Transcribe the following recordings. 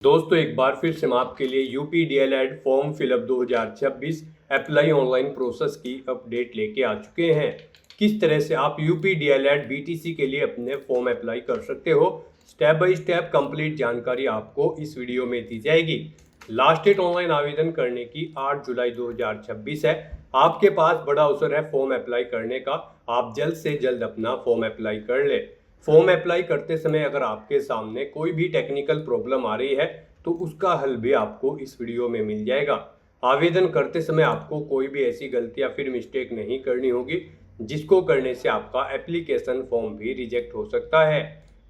दोस्तों एक बार फिर से हम आपके लिए UP DElEd form fill up 2026 apply online process की अपडेट लेके आ चुके हैं। किस तरह से आप यूपी डीएलएड बीटीसी के लिए अपने फॉर्म अप्लाई कर सकते हो, स्टेप बाय स्टेप कंप्लीट जानकारी आपको इस वीडियो में दी जाएगी। लास्ट डेट ऑनलाइन आवेदन करने की 8 जुलाई 2026 है। आपके पास बड़ा अवसर है फॉर्म अप्लाई करने का। आप जल्द से जल्द अपना फॉर्म अप्लाई कर ले। फॉर्म अप्लाई करते समय अगर आपके सामने कोई भी टेक्निकल प्रॉब्लम आ रही है तो उसका हल भी आपको इस वीडियो में मिल जाएगा। आवेदन करते समय आपको कोई भी ऐसी गलती या फिर मिस्टेक नहीं करनी होगी जिसको करने से आपका एप्लीकेशन फॉर्म भी रिजेक्ट हो सकता है।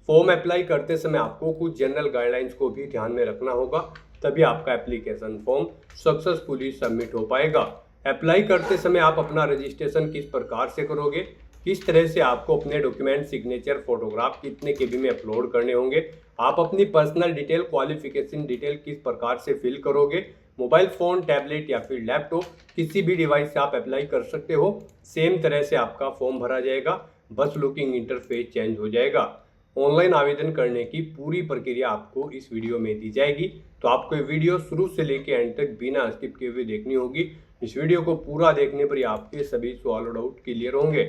फॉर्म अप्लाई करते समय आपको कुछ जनरल गाइडलाइंस को भी ध्यान में रखना होगा, तभी आपका एप्लीकेशन फॉर्म सक्सेसफुली सबमिट हो पाएगा। अप्लाई करते समय आप अपना रजिस्ट्रेशन किस प्रकार से करोगे, किस तरह से आपको अपने डॉक्यूमेंट, सिग्नेचर, फोटोग्राफ कितने केबी में अपलोड करने होंगे, आप अपनी पर्सनल डिटेल, क्वालिफिकेशन डिटेल किस प्रकार से फिल करोगे, मोबाइल फ़ोन, टैबलेट या फिर लैपटॉप किसी भी डिवाइस से आप अप्लाई कर सकते हो। सेम तरह से आपका फॉर्म भरा जाएगा, बस लुकिंग इंटरफेस चेंज हो जाएगा। ऑनलाइन आवेदन करने की पूरी प्रक्रिया आपको इस वीडियो में दी जाएगी, तो आपको ये वीडियो शुरू से लेकर एंड तक बिना स्किप किए हुए देखनी होगी। इस वीडियो को पूरा देखने पर ही आपके सभी सवाल और डाउट क्लियर होंगे।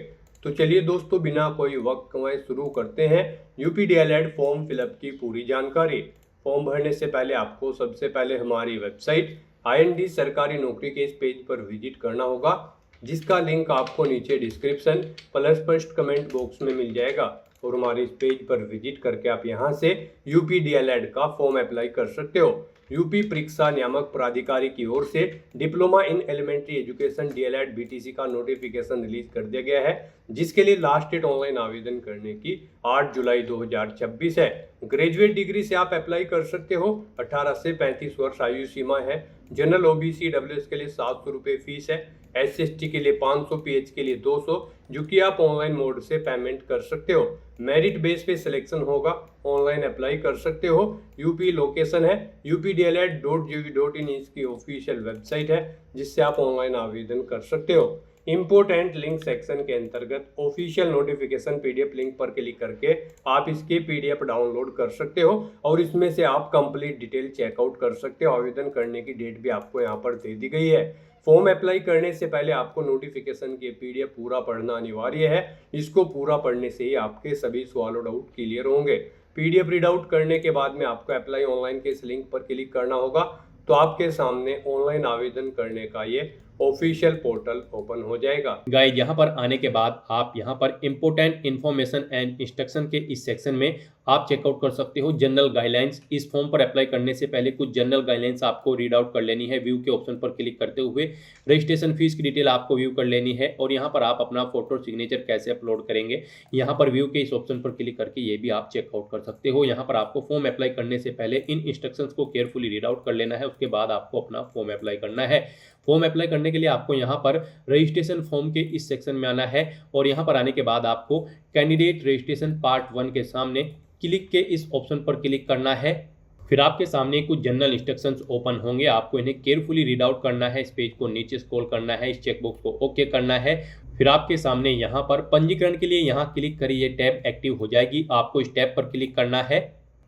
तो चलिए दोस्तों, बिना कोई वक्त गंवाए शुरू करते हैं यूपी डीएलएड फॉर्म फिलअप की पूरी जानकारी। फॉर्म भरने से पहले आपको सबसे पहले हमारी वेबसाइट IND सरकारी नौकरी के इस पेज पर विजिट करना होगा, जिसका लिंक आपको नीचे description plus first comment box में मिल जाएगा। और हमारे इस पेज पर विजिट करके आप यहां से यूपी डीएलएड का फॉर्म अप्लाई कर सकते हो। यूपी परीक्षा नियामक प्राधिकारी की ओर से diploma in elementary education DElEd BTC का नोटिफिकेशन रिलीज कर दिया गया है, जिसके लिए लास्ट डेट ऑनलाइन आवेदन करने की 8 जुलाई 2026 है। ग्रेजुएट डिग्री से आप अप्लाई कर सकते हो। 18 से 35 वर्ष आयु सीमा है। जनरल OBC WS के लिए 700 रुपये फीस है। SC/ST के लिए 500, PH के लिए 200, जो कि आप ऑनलाइन मोड से पेमेंट कर सकते हो। मेरिट बेस पे सिलेक्शन होगा, ऑनलाइन अप्लाई कर सकते हो। यूपी लोकेशन है updled.gov.in इसकी ऑफिशियल वेबसाइट है, जिससे आप ऑनलाइन आवेदन कर सकते हो। इम्पोर्टेंट लिंक सेक्शन के अंतर्गत ऑफिशियल नोटिफिकेशन PDF लिंक पर क्लिक करके आप इसके PDF डाउनलोड कर सकते हो और इसमें से आप कंप्लीट डिटेल चेकआउट कर सकते हो। आवेदन करने की डेट भी आपको यहाँ पर दे दी गई है। फॉर्म अप्लाई करने से पहले आपको नोटिफिकेशन के PDF पूरा पढ़ना अनिवार्य है। इसको पूरा पढ़ने से ही आपके सभी सवाल और डाउट क्लियर होंगे। PDF रीड आउट करने के बाद में आपको अप्लाई ऑनलाइन के इस लिंक पर क्लिक करना होगा, तो आपके सामने ऑनलाइन आवेदन करने का ये ऑफिशियल पोर्टल ओपन हो जाएगा। गाइस, यहाँ पर आने के बाद आप यहाँ पर इम्पोर्टेंट इन्फॉर्मेशन एंड इंस्ट्रक्शन के इस सेक्शन में आप चेकआउट कर सकते हो जनरल गाइडलाइंस। इस फॉर्म पर अप्लाई करने से पहले कुछ जनरल गाइडलाइंस आपको रीड आउट कर लेनी है। व्यू के ऑप्शन पर क्लिक करते हुए रजिस्ट्रेशन फीस की डिटेल आपको व्यू कर लेनी है और यहाँ पर आप अपना फोटो सिग्नेचर कैसे अपलोड करेंगे, यहाँ पर व्यू के इस ऑप्शन पर क्लिक करके ये भी आप चेकआउट कर सकते हो। यहाँ पर आपको फॉर्म अप्लाई करने से पहले इन इंस्ट्रक्शंस को केयरफुली रीड आउट कर लेना है, उसके बाद आपको अपना फॉर्म अप्लाई करना है। फॉर्म अप्लाई करने के लिए आपको यहाँ पर रजिस्ट्रेशन फॉर्म के इस सेक्शन में आना है और यहाँ पर आने के बाद आपको कैंडिडेट रजिस्ट्रेशन पार्ट 1 के सामने क्लिक के इस ऑप्शन पर क्लिक करना है। फिर आपके सामने कुछ जनरल इंस्ट्रक्शंस ओपन होंगे, आपको इन्हें केयरफुली रीड आउट करना है। इस पेज को नीचे स्क्रॉल करना है, इस चेकबॉक्स को ओके करना है। फिर आपके सामने यहाँ पर पंजीकरण के लिए यहाँ क्लिक करिए, टैब एक्टिव हो जाएगी, आपको इस टैब पर क्लिक करना है।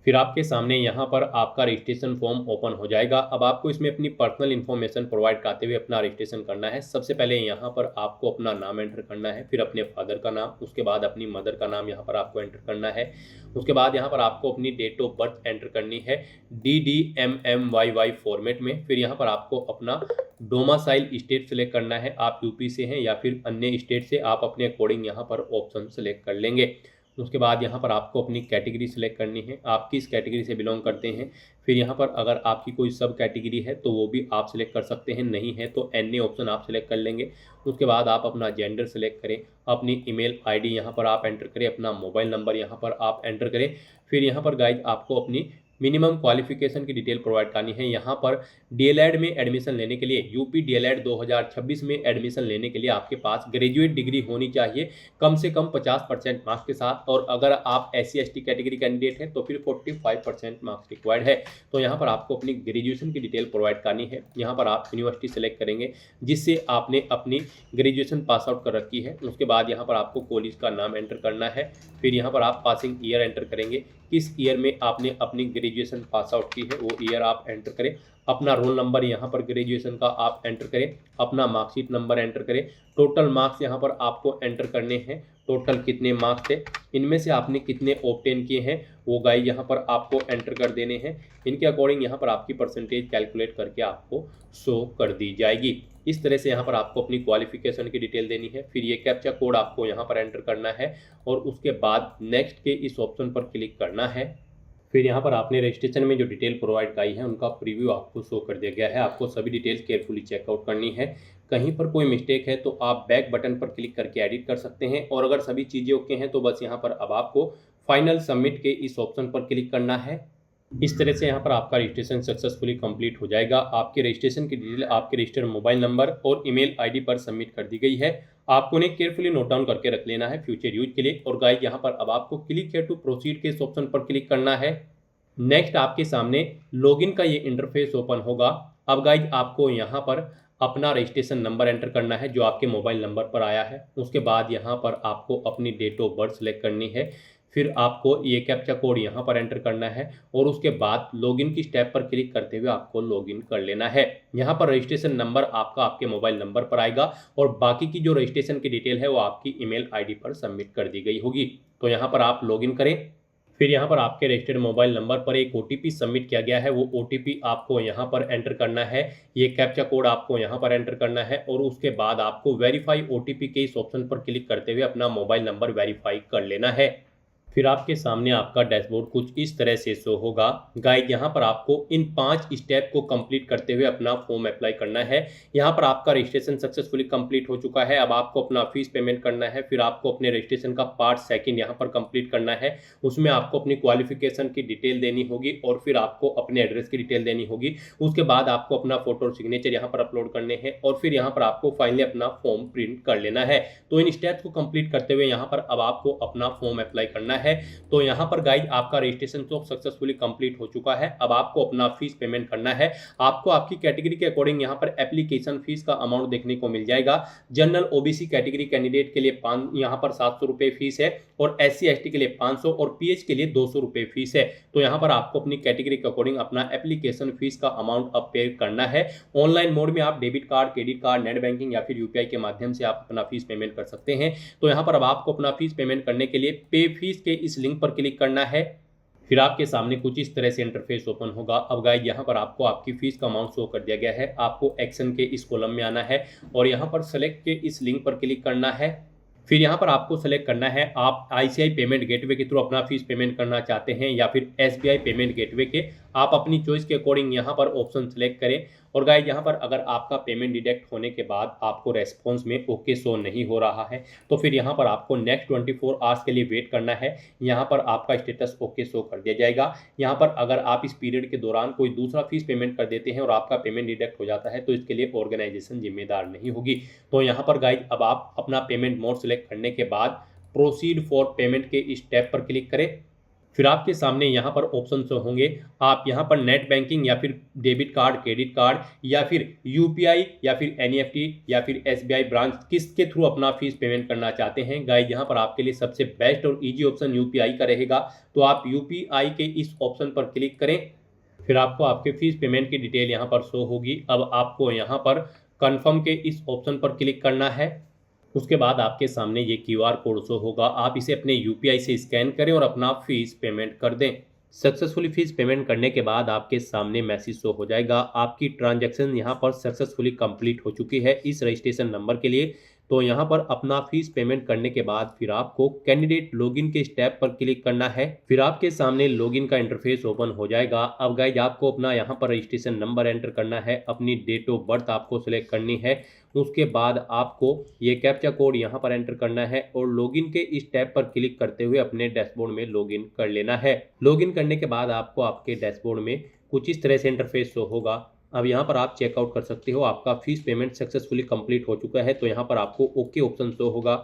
फिर आपके सामने यहाँ पर आपका रजिस्ट्रेशन फॉर्म ओपन हो जाएगा। अब आपको इसमें अपनी पर्सनल इन्फॉर्मेशन प्रोवाइड करते हुए अपना रजिस्ट्रेशन करना है। सबसे पहले यहाँ पर आपको अपना नाम एंटर करना है, फिर अपने फादर का नाम, उसके बाद अपनी मदर का नाम यहाँ पर आपको एंटर करना है। उसके बाद यहाँ पर आपको अपनी डेट ऑफ बर्थ एंटर करनी है DDMMYY फॉर्मेट में। फिर यहाँ पर आपको अपना डोमासाइल स्टेट सेलेक्ट करना है, आप यूपी से हैं या फिर अन्य स्टेट से, आप अपने अकॉर्डिंग यहाँ पर ऑप्शन सेलेक्ट कर लेंगे। उसके बाद यहाँ पर आपको अपनी कैटेगरी सिलेक्ट करनी है, आप किस कैटेगरी से बिलोंग करते हैं। फिर यहाँ पर अगर आपकी कोई सब कैटेगरी है तो वो भी आप सिलेक्ट कर सकते हैं, नहीं है तो NA ऑप्शन आप सिलेक्ट कर लेंगे। उसके बाद आप अपना जेंडर सेलेक्ट करें, अपनी ईमेल ID यहाँ पर आप एंटर करें, अपना मोबाइल नंबर यहाँ पर आप एंटर करें। फिर यहाँ पर गाइज आपको अपनी मिनिमम क्वालिफिकेशन की डिटेल प्रोवाइड करनी है। यहाँ पर डीएलएड में एडमिशन लेने के लिए, यूपी डीएलएड 2026 में एडमिशन लेने के लिए आपके पास ग्रेजुएट डिग्री होनी चाहिए कम से कम 50% मार्क्स के साथ, और अगर आप SC/ST कैटेगरी कैंडिडेट हैं तो फिर 45% मार्क्स रिक्वायर्ड है। तो यहाँ पर आपको अपनी ग्रेजुएशन की डिटेल प्रोवाइड करनी है। यहाँ पर आप यूनिवर्सिटी सेलेक्ट करेंगे जिससे आपने अपनी ग्रेजुएशन पास आउट कर रखी है। उसके बाद यहाँ पर आपको कॉलेज का नाम एंटर करना है। फिर यहाँ पर आप पासिंग ईयर एंटर करेंगे, किस ईयर में आपने अपनी ग्रेजुएशन पास आउट की है वो ईयर आप एंटर करें, अपना रोल नंबर यहाँ पर ग्रेजुएशन का आप एंटर करें, अपना मार्कशीट नंबर एंटर करें, टोटल मार्क्स यहाँ पर आपको एंटर करने हैं, टोटल कितने मार्क्स थे, इनमें से आपने कितने ऑब्टेन किए हैं वो गाइस यहाँ पर आपको एंटर कर देने हैं। इनके अकॉर्डिंग यहाँ पर आपकी परसेंटेज कैलकुलेट करके आपको शो कर दी जाएगी। इस तरह से यहाँ पर आपको अपनी क्वालिफिकेशन की डिटेल देनी है। फिर ये कैप्चा कोड आपको यहाँ पर एंटर करना है और उसके बाद नेक्स्ट के इस ऑप्शन पर क्लिक करना है। फिर यहाँ पर आपने रजिस्ट्रेशन में जो डिटेल प्रोवाइड कराई है उनका प्रीव्यू आपको शो कर दिया गया है। आपको सभी डिटेल्स केयरफुली चेकआउट करनी है। कहीं पर कोई मिस्टेक है तो आप बैक बटन पर क्लिक करके एडिट कर सकते हैं और अगर सभी चीज़ें ओके हैं तो बस यहाँ पर अब आपको फाइनल सबमिट के इस ऑप्शन पर क्लिक करना है। इस तरह से यहाँ पर आपका रजिस्ट्रेशन सक्सेसफुली कंप्लीट हो जाएगा। आपके रजिस्ट्रेशन की डिटेल आपके रजिस्टर्ड मोबाइल नंबर और ईमेल आईडी पर सबमिट कर दी गई है। आपको उन्हें केयरफुली नोट डाउन करके रख लेना है फ्यूचर यूज के लिए। और गाइस यहाँ पर अब आपको क्लिक हियर टू प्रोसीड के इस ऑप्शन पर क्लिक करना है। नेक्स्ट आपके सामने लॉगिन का ये इंटरफेस ओपन होगा। अब गाइज आपको यहाँ पर अपना रजिस्ट्रेशन नंबर एंटर करना है जो आपके मोबाइल नंबर पर आया है। उसके बाद यहाँ पर आपको अपनी डेट ऑफ बर्थ सेलेक्ट करनी है। फिर आपको ये कैप्चा कोड यहाँ पर एंटर करना है और उसके बाद लॉगिन की स्टेप पर क्लिक करते हुए आपको लॉगिन कर लेना है। यहाँ पर रजिस्ट्रेशन नंबर आपका आपके मोबाइल नंबर पर आएगा और बाकी की जो रजिस्ट्रेशन की डिटेल है वो आपकी ईमेल आईडी पर सबमिट कर दी गई होगी। तो यहाँ पर आप लॉगिन करें। फिर यहाँ पर आपके रजिस्टर्ड मोबाइल नंबर पर एक OTP सबमिट किया गया है, वो OTP आपको यहाँ पर एंटर करना है। ये कैप्चा कोड आपको यहाँ पर एंटर करना है और उसके बाद आपको वेरीफाई OTP के इस ऑप्शन पर क्लिक करते हुए अपना मोबाइल नंबर वेरीफाई कर लेना है। फिर आपके सामने आपका डैशबोर्ड कुछ इस तरह से शो होगा। गाइड यहाँ पर आपको इन 5 स्टेप को कंप्लीट करते हुए अपना फॉर्म अप्लाई करना है। यहाँ पर आपका रजिस्ट्रेशन सक्सेसफुली कंप्लीट हो चुका है। अब आपको अपना फीस पेमेंट करना है। फिर आपको अपने रजिस्ट्रेशन का पार्ट सेकंड यहाँ पर कंप्लीट करना है। उसमें आपको अपनी क्वालिफिकेशन की डिटेल देनी होगी और फिर आपको अपने एड्रेस की डिटेल देनी होगी। उसके बाद आपको अपना फोटो और सिग्नेचर यहाँ पर अपलोड करने हैं और फिर यहाँ पर आपको फाइनली अपना फॉर्म प्रिंट कर लेना है। तो इन स्टेप्स को कंप्लीट करते हुए यहाँ पर अब आपको अपना फॉर्म अप्लाई करना है। तो यहाँ पर गाइज आपका रजिस्ट्रेशन तो सक्सेसफुली कंप्लीट हो चुका है। अब आपको अपना फीस पेमेंट करना है। आपको आपकी कैटेगरी के अकॉर्डिंग यहाँ पर एप्लीकेशन फीस का अमाउंट देखने को मिल जाएगा। जनरल OBC कैटेगरी कैंडिडेट के लिए यहाँ पर 700 रुपये फीस है और SC ST के लिए 500 और PH के लिए 200 रुपये फीस है। तो यहाँ पर आपको अपनी कैटेगरी के अकॉर्डिंग अपना एप्लीकेशन फीस का अमाउंट अब पे करना है। ऑनलाइन मोड में आप debit card, credit card, net banking या फिर UPI के माध्यम से आप अपना फीस पेमेंट कर सकते हैं। तो यहाँ पर अब आपको अपना फीस पेमेंट करने के लिए पे फीस के इस लिंक पर क्लिक करना है। फिर आपके सामने कुछ इस तरह से इंटरफेस ओपन होगा। अब गाइस यहाँ पर आपको आपकी फीस का अमाउंट शो कर दिया गया है। आपको एक्शन के इस कॉलम में आना है और यहाँ पर सेलेक्ट के इस लिंक पर क्लिक करना है। फिर यहाँ पर आपको सेलेक्ट करना है आप ICI पेमेंट गेटवे के थ्रू अपना फीस पेमेंट करना चाहते हैं या फिर SBI पेमेंट गेटवे के। आप अपनी चॉइस के अकॉर्डिंग यहाँ पर ऑप्शन सेलेक्ट करें। और गाइस यहाँ पर अगर आपका पेमेंट डिडक्ट होने के बाद आपको रेस्पॉन्स में ओके शो नहीं हो रहा है तो फिर यहाँ पर आपको नेक्स्ट 24 आवर्स के लिए वेट करना है। यहाँ पर आपका स्टेटस ओके शो कर दिया जाएगा। यहाँ पर अगर आप इस पीरियड के दौरान कोई दूसरा फीस पेमेंट कर देते हैं और आपका पेमेंट डिडक्ट हो जाता है तो इसके लिए ऑर्गेनाइजेशन जिम्मेदार नहीं होगी। तो यहाँ पर गाइस अब आप अपना पेमेंट मोड सेलेक्ट करने के बाद प्रोसीड फॉर पेमेंट के इस टैब पर क्लिक करें। फिर आपके सामने यहाँ पर ऑप्शन होंगे। आप यहाँ पर नेट बैंकिंग या फिर डेबिट कार्ड, क्रेडिट कार्ड या फिर UPI या फिर NEFT या फिर SBI ब्रांच किसके थ्रू अपना फीस पेमेंट करना चाहते हैं। गाइस यहाँ पर आपके लिए सबसे बेस्ट और इजी ऑप्शन UPI का रहेगा। तो आप UPI के इस ऑप्शन पर क्लिक करें। फिर आपको आपके फीस पेमेंट की डिटेल यहाँ पर शो होगी। अब आपको यहाँ पर कन्फर्म के इस ऑप्शन पर क्लिक करना है। उसके बाद आपके सामने ये QR कोड शो होगा। आप इसे अपने UPI से स्कैन करें और अपना फीस पेमेंट कर दें। सक्सेसफुली फीस पेमेंट करने के बाद आपके सामने मैसेज शो हो जाएगा। आपकी ट्रांजैक्शन यहाँ पर सक्सेसफुली कंप्लीट हो चुकी है इस रजिस्ट्रेशन नंबर के लिए। तो यहाँ पर अपना फीस पेमेंट करने के बाद फिर आपको कैंडिडेट लॉगिन के स्टेप पर क्लिक करना है। फिर आपके सामने लॉगिन का इंटरफेस ओपन हो जाएगा। अब गाइज आपको अपना यहाँ पर रजिस्ट्रेशन नंबर एंटर करना है, अपनी डेट ऑफ बर्थ आपको सिलेक्ट करनी है। उसके बाद आपको ये कैप्चा कोड यहाँ पर एंटर करना है और लॉगिन के इस टैब पर क्लिक करते हुए अपने डैशबोर्ड में लॉगिन कर लेना है। लॉगिन करने के बाद आपको आपके डैशबोर्ड में कुछ इस तरह से इंटरफेस शो होगा। अब यहाँ पर आप चेकआउट कर सकते हो। आपका फीस पेमेंट सक्सेसफुली कंप्लीट हो चुका है। तो यहाँ पर आपको ओके ऑप्शन शो होगा।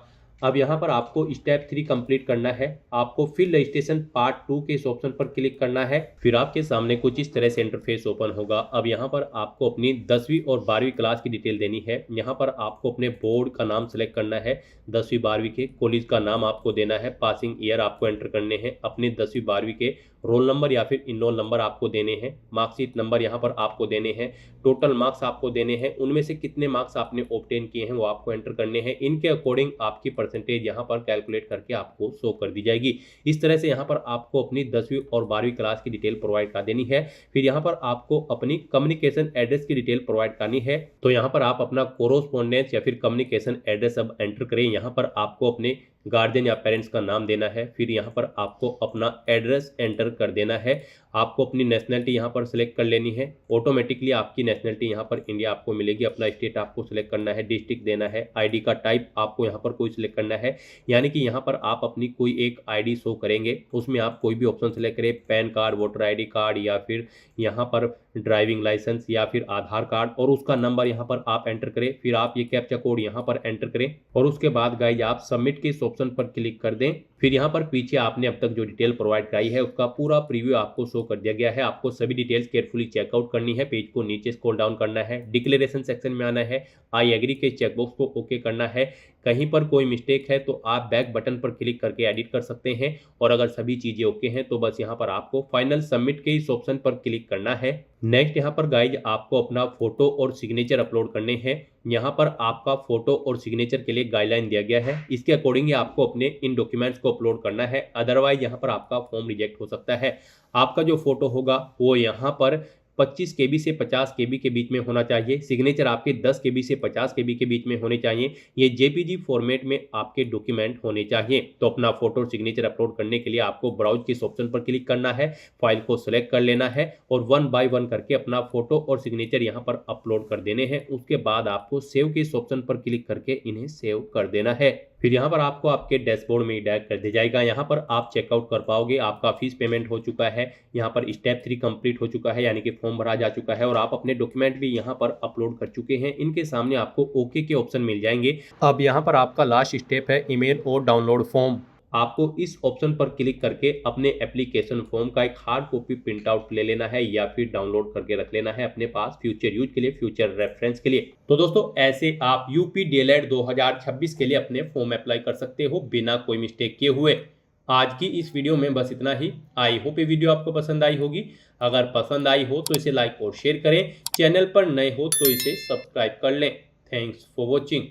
अब यहाँ पर आपको स्टेप 3 कंप्लीट करना है। आपको फिर रजिस्ट्रेशन पार्ट 2 के इस ऑप्शन पर क्लिक करना है। फिर आपके सामने कुछ इस तरह से इंटरफेस ओपन होगा। अब यहाँ पर आपको अपनी 10वीं और 12वीं क्लास की डिटेल देनी है। यहाँ पर आपको अपने बोर्ड का नाम सेलेक्ट करना है, 10वीं 12वीं के कॉलेज का नाम आपको देना है, पासिंग ईयर आपको एंटर करने हैं, अपने 10वीं 12वीं के रोल नंबर या फिर इनरोल नंबर आपको देने हैं, मार्कशीट नंबर यहाँ पर आपको देने हैं, टोटल मार्क्स आपको देने हैं, उनमें से कितने मार्क्स आपने ऑब्टेन किए हैं वो आपको एंटर करने हैं। इनके अकॉर्डिंग आपकी परसेंटेज यहाँ पर कैलकुलेट करके आपको शो कर दी जाएगी। इस तरह से यहाँ पर आपको अपनी 10वीं और 12वीं क्लास की डिटेल प्रोवाइड कर देनी है। फिर यहाँ पर आपको अपनी कम्युनिकेशन एड्रेस की डिटेल प्रोवाइड करनी है। तो यहाँ पर आप अपना कोरोस्पोंडेंस या फिर कम्युनिकेशन एड्रेस अब एंटर करें। यहाँ पर आपको अपने गार्जियन या पेरेंट्स का नाम देना है। फिर यहाँ पर आपको अपना एड्रेस एंटर कर देना है। आपको अपनी नेशनलिटी यहाँ पर सिलेक्ट कर लेनी है। ऑटोमेटिकली आपकी नेशनलिटी यहाँ पर इंडिया आपको मिलेगी। अपना स्टेट आपको सिलेक्ट करना है, डिस्ट्रिक्ट देना है, आईडी का टाइप आपको यहाँ पर कोई सिलेक्ट करना है, यानी कि यहाँ पर आप अपनी कोई एक आईडी शो करेंगे, उसमें आप कोई भी ऑप्शन सिलेक्ट करें, pan card, voter ID card या फिर यहाँ पर ड्राइविंग लाइसेंस या फिर आधार कार्ड, और उसका नंबर यहाँ पर आप एंटर करें। फिर आप ये कैप्चा कोड यहाँ पर एंटर करें और उसके बाद गाइज आप सबमिट के इस ऑप्शन पर क्लिक कर दें। फिर यहाँ पर पीछे आपने अब तक जो डिटेल प्रोवाइड कराई है उसका पूरा प्रीव्यू आपको शो कर दिया गया है। आपको सभी डिटेल्स केयरफुली चेकआउट करनी है। पेज को नीचे स्क्रॉल डाउन करना है, डिक्लेरेशन सेक्शन में आना है, आई एग्री के चेकबॉक्स को ओके करना है। कहीं पर कोई मिस्टेक है तो आप बैक बटन पर क्लिक करके एडिट कर सकते हैं, और अगर सभी चीजें ओके हैं तो बस यहाँ पर आपको फाइनल सबमिट के इस ऑप्शन पर क्लिक करना है। नेक्स्ट यहाँ पर गाइज आपको अपना फोटो और सिग्नेचर अपलोड करने हैं। यहाँ पर आपका फोटो और सिग्नेचर के लिए गाइडलाइन दिया गया है, इसके अकॉर्डिंग आपको अपने इन डॉक्यूमेंट्स को अपलोड करना है, अदरवाइज यहाँ पर आपका फॉर्म रिजेक्ट हो सकता है। आपका जो फोटो होगा वो यहाँ पर 25 KB से 50 KB के बीच में होना चाहिए। सिग्नेचर आपके 10 KB से 50 KB के बीच में होने चाहिए। ये JPG फॉर्मेट में आपके डॉक्यूमेंट होने चाहिए। तो अपना फोटो और सिग्नेचर अपलोड करने के लिए आपको ब्राउज के इस ऑप्शन पर क्लिक करना है, फाइल को सिलेक्ट कर लेना है और 1 बाय 1 करके अपना फोटो और सिग्नेचर यहाँ पर अपलोड कर देने हैं। उसके बाद आपको सेव के इस ऑप्शन पर क्लिक करके इन्हें सेव कर देना है। फिर यहाँ पर आपको आपके डैशबोर्ड में डायरेक्ट कर दिया जाएगा। यहाँ पर आप चेकआउट कर पाओगे। आपका फीस पेमेंट हो चुका है, यहाँ पर स्टेप 3 कंप्लीट हो चुका है, यानी कि फॉर्म भरा जा चुका है, और आप अपने डॉक्यूमेंट भी यहाँ पर अपलोड कर चुके हैं। इनके सामने आपको ओके के ऑप्शन मिल जाएंगे। अब यहाँ पर आपका लास्ट स्टेप है ईमेल और डाउनलोड फॉर्म। आपको इस ऑप्शन पर क्लिक करके अपने एप्लीकेशन फॉर्म का एक हार्ड कॉपी प्रिंट आउट ले लेना है या फिर डाउनलोड करके रख लेना है अपने पास फ्यूचर यूज के लिए, फ्यूचर रेफरेंस के लिए। तो दोस्तों ऐसे आप यूपी डीएलएड 2026 के लिए अपने फॉर्म अप्लाई कर सकते हो बिना कोई मिस्टेक किए हुए। आज की इस वीडियो में बस इतना ही। आई होप ये वीडियो आपको पसंद आई होगी। अगर पसंद आई हो तो इसे लाइक और शेयर करें। चैनल पर नए हो तो इसे सब्सक्राइब कर लें। Thanks for watching.